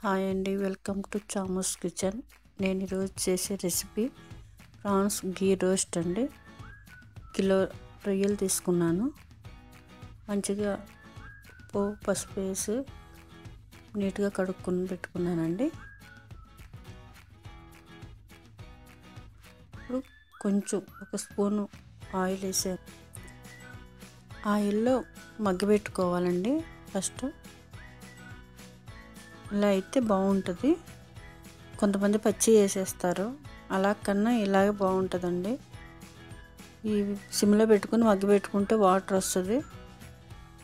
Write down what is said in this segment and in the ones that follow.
Hi అండి, welcome to చామూస్ kitchen. నేను ఈరోజు చేసే రెసిపీ ప్రాన్స్ గీ రోస్ట్ అండి. కిలో రొయ్యలు తీసుకున్నాను. మంచిగా పసుపు వేసి నీట్గా కడుక్కొని పెట్టుకున్నానండి. ఇప్పుడు కొంచెం ఒక స్పూను ఆయిల్ వేసాను. ఆయిల్లో మగ్గబెట్టుకోవాలండి. ఫస్ట్ ఇలా అయితే బాగుంటుంది. కొంతమంది పచ్చి వేసేస్తారు, అలా కన్నా ఇలాగే బాగుంటుందండి. ఈ సిమ్లో పెట్టుకుని మగ్గబెట్టుకుంటే వాటర్ వస్తుంది.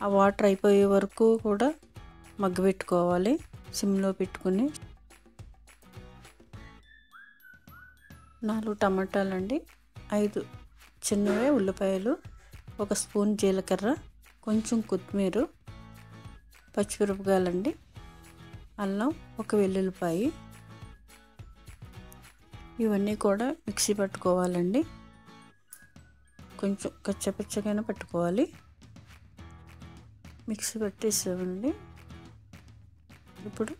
ఆ వాటర్ అయిపోయే వరకు కూడా మగ్గబెట్టుకోవాలి సిమ్లో పెట్టుకుని. 4 టమాటాలండి, 5 చిన్నవే ఉల్లిపాయలు, 1 స్పూన్ జీలకర్ర, కొంచెం కొత్తిమీర, పచ్చిమిరపకాయలండి, అల్లం, 1 వెల్లుల్లిపాయ. ఇవన్నీ కూడా మిక్సీ పట్టుకోవాలండి. కొంచెం కచ్చపచ్చగానే పట్టుకోవాలి. మిక్సీ పట్టేసామండి. ఇప్పుడు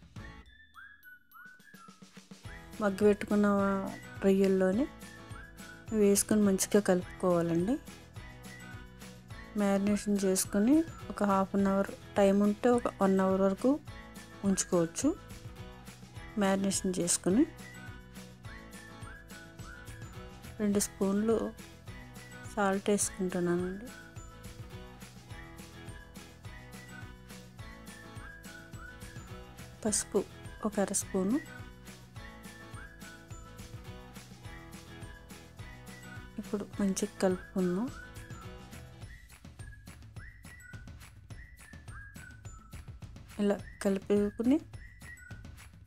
మగ్గబెట్టుకున్న రొయ్యల్లోనే వేసుకొని మంచిగా కలుపుకోవాలండి. మ్యారినేషన్ చేసుకొని ఒక హాఫ్ అన్ అవర్, టైం ఉంటే ఒక 1 అవర్ వరకు ఉంచుకోవచ్చు. మ్యారినేషన్ చేసుకుని 2 స్పూన్లు సాల్ట్ వేసుకుంటున్నానండి. పసుపు 1 అర స్పూను. ఇప్పుడు మంచిగా కలుపుకుందాం. ఇలా కలిపేసుకుని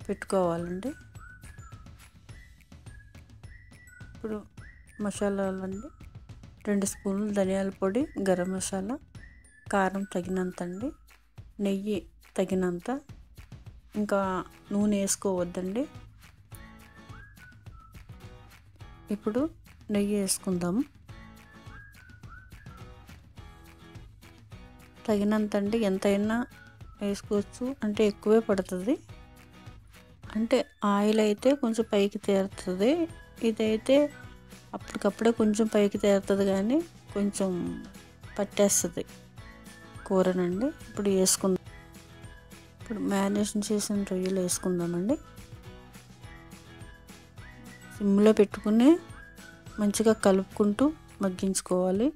పెట్టుకోవాలండి. ఇప్పుడు మసాలాలండి, 2 స్పూన్లు ధనియాల పొడి, గరం మసాలా, కారం తగినంత అండి, నెయ్యి తగినంత, ఇంకా నూనె వేసుకోవద్దండి. ఇప్పుడు నెయ్యి వేసుకుందాము. తగినంత అండి, ఎంతైనా వేసుకోవచ్చు, అంటే ఎక్కువే పడుతుంది. అంటే ఆయిల్ అయితే కొంచెం పైకి తేరుతుంది, ఇదైతే అప్పటికప్పుడే కొంచెం పైకి తేరుతుంది కానీ కొంచెం పట్టేస్తుంది కూరనండి. ఇప్పుడు వేసుకుందాం. ఇప్పుడు మ్యారినేషన్ చేసిన రొయ్యలు వేసుకుందామండి. సిమ్లో పెట్టుకుని మంచిగా కలుపుకుంటూ మగ్గించుకోవాలి.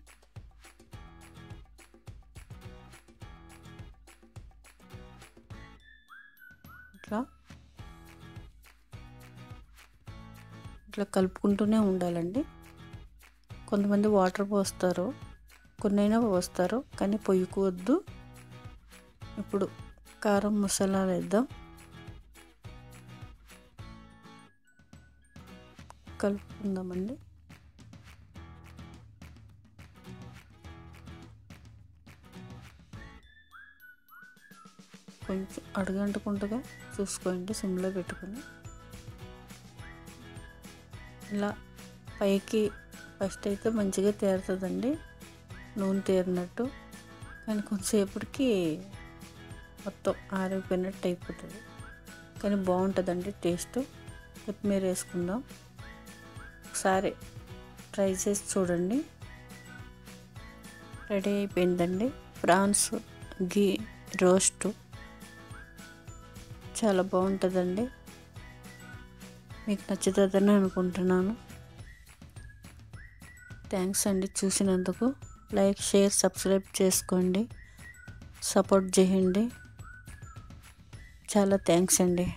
ఇట్లా కలుపుకుంటూనే ఉండాలండి. కొంతమంది వాటర్ పోస్తారు, కొన్నైనా పోస్తారు, కానీ పొయ్యికోవద్దు. ఇప్పుడు కారం మసాలాలు వేద్దాం. కలుపుకుందామండి. కొంచెం అడుగంటుకుంటగా చూసుకోండి సిమ్లో పెట్టుకుని. ఇలా పైకి ఫస్ట్ అయితే మంచిగా తేరుతుందండి, నూనె తేరినట్టు, కానీ కొంచెంసేపటికి మొత్తం ఆరిపోయినట్టు అయిపోతుంది, కానీ బాగుంటుందండి టేస్ట్. కొత్తిమీర వేసుకుందాం. ఒకసారి ట్రై చేసి చూడండి. రెడీ అయిపోయిందండి ప్రాన్స్ గీ రోస్ట్. చాలా బాగుంటుందండి. మీకు నచ్చుతుందని అనుకుంటున్నాను. థ్యాంక్స్ అండి చూసినందుకు. లైక్, షేర్, సబ్స్క్రైబ్ చేసుకోండి, సపోర్ట్ చేయండి. చాలా థ్యాంక్స్ అండి.